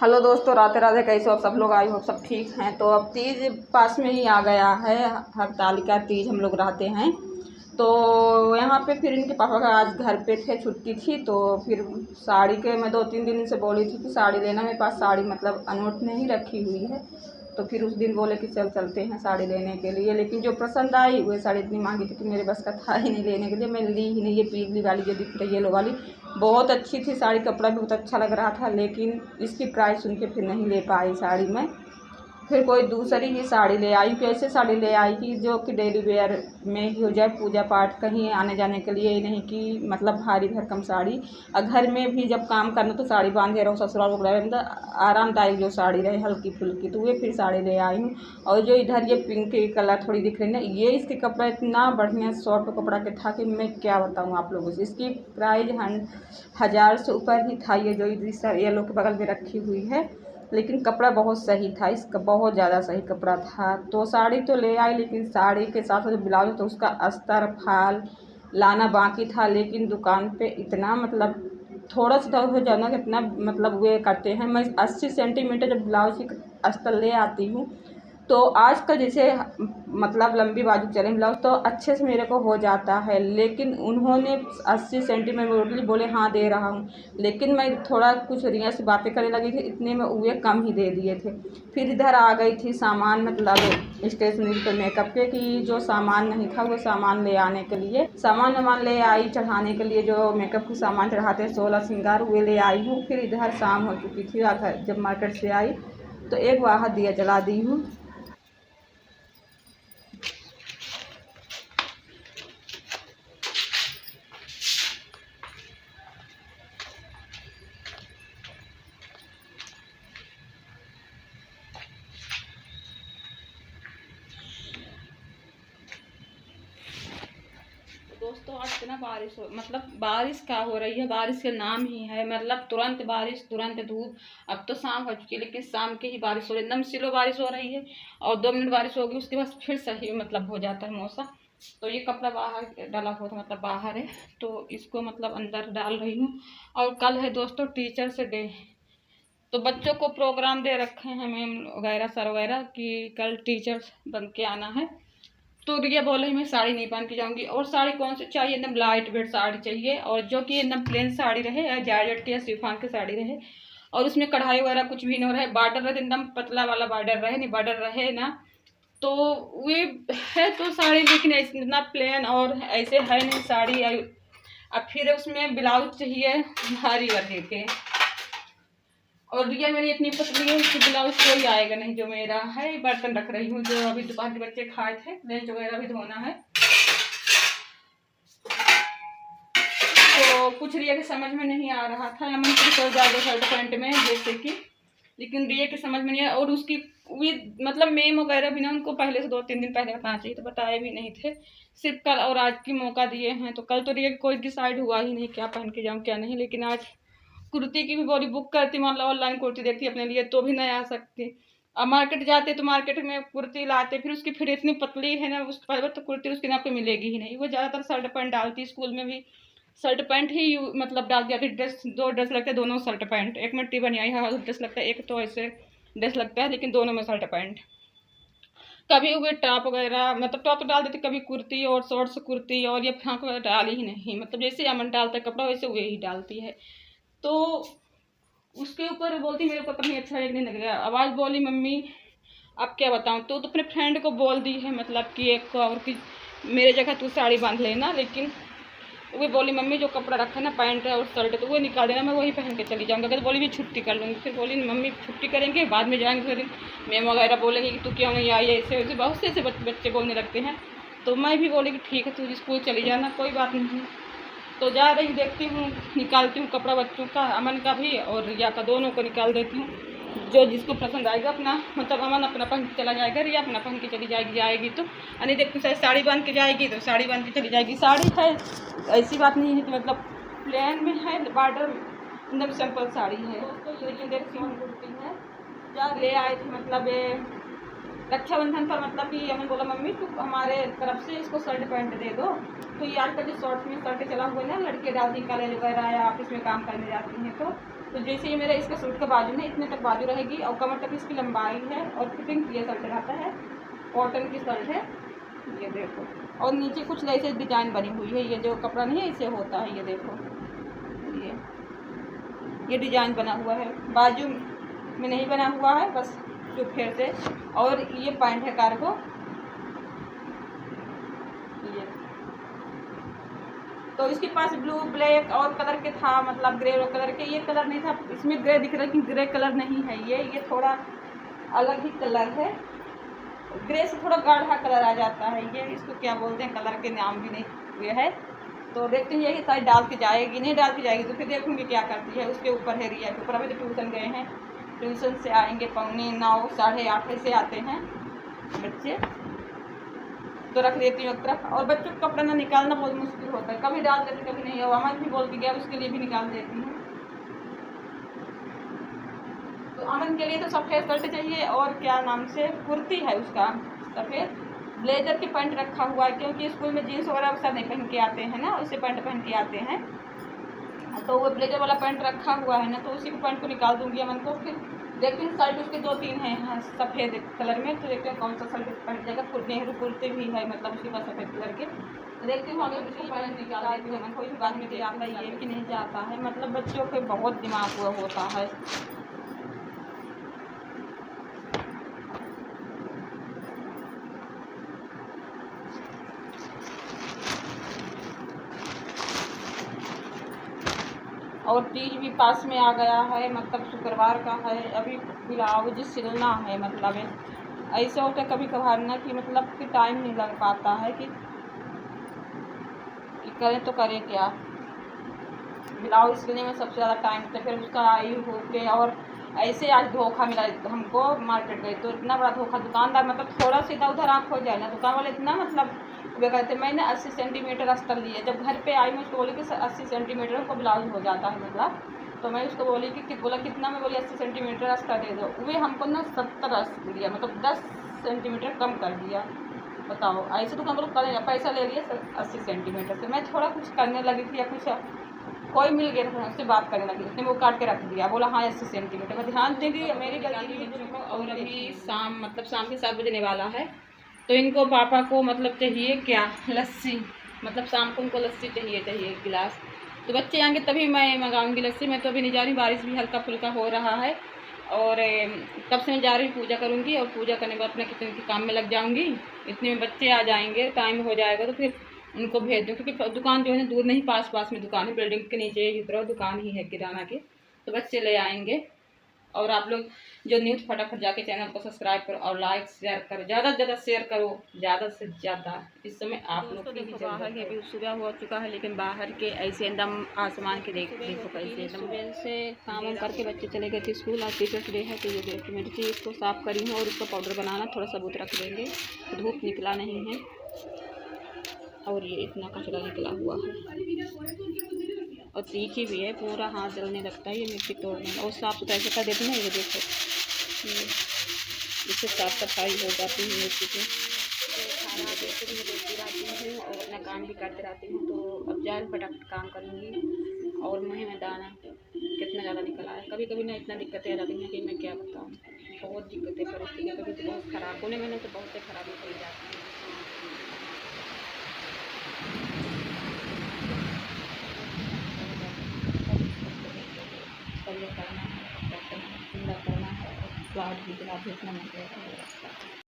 Hello दोस्तों, राधे राधे। कैसे हो आप सब लोग? आई हो सब ठीक हैं। तो अब तीज पास में ही आ गया है। हरतालिका तीज हम लोग रहते हैं। तो यहाँ पे फिर इनके पापा का आज घर पे थे, छुट्टी थी। तो फिर साड़ी के मैं 2-3 दिन से बोली थी कि साड़ी लेना। मेरे पास साड़ी मतलब अनोट नहीं रखी हुई है। तो फिर उस दिन बोले कि चलते हैं साड़ी लेने के लिए। लेकिन जो पसंद आई वह साड़ी इतनी महंगी थी कि मेरे बस का था ही नहीं लेने के लिए। मैं ली ही नहीं। ये पीली वाली जो दिख रही है, येलो वाली, बहुत अच्छी थी साड़ी। कपड़ा भी बहुत अच्छा लग रहा था, लेकिन इसकी प्राइस सुन के फिर नहीं ले पाई साड़ी में। फिर कोई दूसरी ही साड़ी ले आई। कैसे साड़ी ले आई कि जो कि डेली वेयर में ही हो जाए, पूजा पाठ कहीं आने जाने के लिए, नहीं कि मतलब भारी भरकम साड़ी। और घर में भी जब काम करना तो साड़ी बांधे रहो, ससुराल वगैरह मतलब आरामदायक जो साड़ी रहे, हल्की फुल्की। तो ये फिर साड़ी ले आई हूँ। और जो इधर ये पिंक कलर थोड़ी दिख रही है ना, ये इसके कपड़ा इतना बढ़िया सॉफ्ट कपड़ा के था कि मैं क्या बताऊँ आप लोगों से। इसकी प्राइस 1000 से ऊपर ही था। ये जो इस येलो के बगल में रखी हुई है, लेकिन कपड़ा बहुत सही था इसका, बहुत ज़्यादा सही कपड़ा था। तो साड़ी तो ले आई, लेकिन साड़ी के साथ जो ब्लाउज तो उसका अस्तर फाल लाना बाकी था। लेकिन दुकान पे इतना मतलब थोड़ा सा हो जाना कितना मतलब वे करते हैं। मैं 80 सेंटीमीटर जब ब्लाउज की अस्तर ले आती हूँ, तो आजकल जैसे मतलब लंबी बाजू चले ब्लाउज तो अच्छे से मेरे को हो जाता है। लेकिन उन्होंने 80 सेंटीमीटर बोले हाँ दे रहा हूँ, लेकिन मैं थोड़ा कुछ रिया से बातें करने लगी थी, इतने में वे कम ही दे दिए थे। फिर इधर आ गई थी सामान मतलब स्टेशनरी पे मेकअप के, कि जो सामान नहीं था वो सामान ले आने के लिए सामान ले आई। चढ़ाने के लिए जो मेकअप के सामान चढ़ाते हैं, 16 श्रृंगार, वे ले आई हूँ। फिर इधर शाम हो चुकी थी, जब मार्केट से आई तो एक वाह दिया जला दी हूँ। दोस्तों आज इतना बारिश हो, मतलब बारिश क्या हो रही है, बारिश के नाम ही है। मतलब तुरंत बारिश तुरंत धूप। अब तो शाम हो चुकी है, लेकिन शाम की ही बारिश हो रही है, एकदम स्लो बारिश हो रही है। और 2 मिनट बारिश होगी, उसके बाद फिर सही मतलब हो जाता है मौसम। तो ये कपड़ा बाहर डाला हुआ था, मतलब बाहर है, तो इसको मतलब अंदर डाल रही हूँ। और कल है दोस्तों टीचर्स डे। तो बच्चों को प्रोग्राम दे रखे हैं मैम वगैरह सर वगैरह कि कल टीचर्स बन के आना है। तो रिया बोले मैं साड़ी नहीं पहन के जाऊंगी। और साड़ी कौन सी चाहिए? एकदम लाइट वेट साड़ी चाहिए, और जो कि एकदम प्लेन साड़ी रहे, या जॉर्जेट की या शिफॉन की साड़ी रहे, और उसमें कढ़ाई वगैरह कुछ भी नहीं रहे। बॉर्डर रहे एकदम पतला वाला बॉर्डर रहे, नहीं बॉर्डर रहे ना। तो वे है तो साड़ी, लेकिन ऐसे इतना प्लेन और ऐसे है नहीं साड़ी। अब फिर उसमें ब्लाउज चाहिए भारी वर्गे के। और रिया मेरी इतनी पतली है कि ब्लाउज कोई आएगा नहीं। जो मेरा है बर्तन रख रही हूँ, जो अभी दोपहर के बच्चे खाए थे, लंच वगैरह भी धोना है। तो कुछ रिया के समझ में नहीं आ रहा था, अमन की तो ज़्यादा शर्ट पैंट में जैसे कि, लेकिन रिया के समझ में नहीं आया। और उसकी वे मतलब मेम वगैरह भी ना उनको पहले से 2-3 दिन पहले बताना चाहिए, तो बताए भी नहीं थे। सिर्फ कल और आज की मौका दिए हैं। तो कल तो रिया कोई डिसाइड हुआ ही नहीं क्या पहन के जाऊँ क्या नहीं। लेकिन आज कुर्ती की भी बोली बुक करती, मान लो ऑनलाइन कुर्ती देखती अपने लिए तो भी नहीं आ सकती। अब मार्केट जाते तो मार्केट में कुर्ती लाते, फिर उसकी फिर इतनी पतली है ना, उस पर तो कुर्ती उसके नाप पे मिलेगी ही नहीं। वो ज़्यादातर शर्ट पैंट डालती, स्कूल में भी शर्ट पैंट ही मतलब डाल दिया थी। ड्रेस 2 ड्रेस लगते हैं, दोनों शर्ट पैंट। एक में टी बनियाई है ड्रेस लगता है, एक तो ऐसे ड्रेस लगता है, लेकिन दोनों में शर्ट पैंट। कभी वो टॉप वगैरह मतलब टॉप तो डाल देती, कभी कुर्ती और शॉर्ट्स कुर्ती, और ये फ्रॉक वगैरह डाली ही नहीं। मतलब जैसे अमन डालता है कपड़ा वैसे वही ही डालती है। तो उसके ऊपर बोलती मेरे को नहीं अच्छा नहीं लगेगा। आवाज़ बोली मम्मी अब क्या बताऊँ। तो अपने फ्रेंड को बोल दी है, मतलब कि एक और कि मेरे जगह तू साड़ी बांध लेना। लेकिन वो बोली मम्मी जो कपड़ा रखा है ना पैंट और शर्ट, तो वो निकाल देना, मैं वही पहन के चली जाऊँगी। अगर बोली भी छुट्टी कर लूँगी, फिर बोली मम्मी छुट्टी करेंगे बाद में जाएंगे। फिर मैम वगैरह बोलेंगे कि तू क्यों नहीं आई, ऐसे वैसे बहुत से ऐसे बच्चे बोलने लगते हैं। तो मैं भी बोली कि ठीक है तू स्कूल चली जाना, कोई बात नहीं। तो जा रही देखती हूँ, निकालती हूँ कपड़ा बच्चों का, अमन का भी और रिया का, दोनों को निकाल देती हूँ। जो जिसको पसंद आएगा अपना, मतलब अमन अपना पहन के चला जाएगा, रिया अपना पहन के चली जाएगी। जाएगी तो अने देखती हूँ साड़ी बांध के जाएगी तो साड़ी बांध के चली जाएगी। साड़ी है ऐसी बात नहीं है कि मतलब प्लेन में है, बॉर्डर एकदम सिंपल साड़ी है। तो लेकिन देखती हूँ कुर्ती है जा ले आए थे, मतलब रक्षाबंधन पर, मतलब कि अमन बोला मम्मी तू हमारे तरफ से इसको शर्ट पैंट दे दो। तो ये आजकल जो शॉर्ट्स में शर्ट चला हुआ है ना, लड़के डालती कॉलेज वगैरह या ऑफिस में काम करने जाती हैं, तो तो जैसे ये मेरा इसका सूट का बाजू है, इतने तक बाजू रहेगी और कमर तक इसकी लंबाई है और फिटिंग ये शर्ट रहता है, कॉटन की शर्ट है, ये देखो। और नीचे कुछ ऐसे डिजाइन बनी हुई है, ये जो कपड़ा नहीं है इसे होता है, ये देखो ये डिजाइन बना हुआ है, बाजू में नहीं बना हुआ है, बस जो फिर से। और ये पैंट है कार्गो, ये तो इसके पास ब्लू ब्लैक और कलर के था, मतलब ग्रे कलर के, ये कलर नहीं था, इसमें ग्रे दिख रहा है कि ग्रे कलर नहीं है, ये थोड़ा अलग ही कलर है, ग्रे से थोड़ा गाढ़ा कलर आ जाता है, ये इसको क्या बोलते हैं, कलर के नाम भी नहीं हुए है। तो देखते हैं ये शायद डाल के जाएगी, नहीं डाल के जाएगी तो फिर देखूँगी क्या करती है। उसके ऊपर है रिया के ऊपर। अभी तो ट्यूशन गए हैं, ट्यूशन से आएंगे 9:15 8:30 ऐसे आते हैं बच्चे, तो रख देती हूँ एक तरफ। और बच्चों का कपड़ा ना निकालना बहुत मुश्किल होता है, कभी डाल देते कभी नहीं, और अमन भी बोल के गया उसके लिए भी निकाल देती हूँ। तो अमन के लिए तो सफ़ेद शर्ट चाहिए और क्या नाम से कुर्ती है उसका सफ़ेद, ब्लेजर की पैंट रखा हुआ है, क्योंकि स्कूल में जीन्स वगैरह अक्सर नहीं पहन के आते हैं ना, उससे पैंट पहन के आते हैं, तो वो ब्लेजर वाला पैंट रखा हुआ है ना, तो उसी को पैंट को निकाल दूंगी अमन को। फिर देखती हूँ शर्ट उसके 2-3 हैं सफ़ेद कलर में, तो देखते हैं कौन सा शर्ट पहन जाएगा। नेहरू कुर्ते भी है, मतलब उसके पास सफ़ेद कलर के, तो देखती हूँ अगर उसको पैंट निकाल देती हूँ। अमन कोई बात में आता है ये कि नहीं जाता है, मतलब बच्चों के बहुत दिमाग हुआ होता है। और तीज भी पास में आ गया है, मतलब शुक्रवार का है, अभी ब्लाउज सिलना है, मतलब ऐसा होता है कभी कभार ना कि मतलब कि टाइम नहीं लग पाता है कि करें तो करें क्या। ब्लाउज सिलने में सबसे ज़्यादा टाइम लगता है, फिर उसका आई हो के। और ऐसे आज धोखा मिला हमको, मार्केट गए तो इतना बड़ा धोखा, दुकानदार मतलब थोड़ा सा इधर उधर आँख हो जाए ना, दुकान वाले इतना मतलब वे कहते, मैंने 80 सेंटीमीटर अस्तर लिए। जब घर पे आई मैं उसको बोली कि 80 सेंटीमीटर का ब्लाउज हो जाता है, मतलब तो मैं उसको बोली कि बोला कितना, मैं बोली 80 सेंटीमीटर अस्तर दे दो। वे हमको ना 70 अस्तर दिया, मतलब 10 सेंटीमीटर कम कर दिया। बताओ, ऐसे तो हम लोग करेंगे, पैसा ले लिए 80 सेंटीमीटर से। मैं थोड़ा कुछ करने लगी थी या कुछ कोई मिल गया था, उससे बात करने लगी, उसने वो काट के रख दिया, बोला हाँ 80 सेंटीमीटर। मैं ध्यान दे दी, मेरी गलती बच्चों को। और अभी शाम, मतलब शाम के 7 बजने वाला है, तो इनको पापा को मतलब चाहिए क्या, लस्सी, मतलब शाम को उनको लस्सी चाहिए गिलास। तो बच्चे आएंगे तभी मैं मंगाऊंगी लस्सी। मैं तो अभी नहीं जा रही, बारिश भी हल्का फुल्का हो रहा है, और तब से मैं जा रही पूजा करूंगी, और पूजा करने के बाद अपने किचन के काम में लग जाऊंगी। इतने में बच्चे आ जाएंगे, टाइम हो जाएगा, तो फिर उनको भेज दूँ, क्योंकि दुकान जो है दूर नहीं, पास में दुकान है, बिल्डिंग के नीचे की तरफ दुकान ही है किराना की, तो बच्चे ले आएंगे। और आप लोग जो न्यूज़ फटाफट जाके चैनल को सब्सक्राइब करो और लाइक शेयर करो, ज़्यादा से ज़्यादा शेयर करो, ज़्यादा से ज़्यादा। इस समय आप लोग को देखो बाहर के, अभी सुबह हो चुका है, लेकिन बाहर के ऐसे एकदम आसमान के देखो कैसे एकदम। सुबह से काम वाम करके बच्चे चले गए थे स्कूल, आज टीचर्स डे है, तो ये देखो मेरी चीज़ इसको साफ़ करी हूँ, और उसका पाउडर बनाना थोड़ा सबूत रख देंगे, धूप निकला नहीं है, और ये इतना कचरा निकला हुआ है, और तीखी भी है, पूरा हाथ जलने लगता है ये मिर्ची तोड़ने। और साफ़ सुथरा ऐसे कर देती ना, ये देखो इससे साफ़ सफाई हो जाती है मिर्ची की। खाना देखते भी देखती रहती हूँ और अपना काम भी करते रहती हूँ। तो अब जाए फटाफट काम करूँगी। और मुँह में दाना कितना ज़्यादा निकला है, कभी कभी ना इतना दिक्कतें आ जाती हैं कि मैं क्या बताऊँ, बहुत दिक्कतें, परिस्थिति कभी तो बहुत ख़राब होने में तो बहुत से ख़राबी हो जाती है। करना है, सुंदर करना है, और प्लाट भी भेजना नहीं।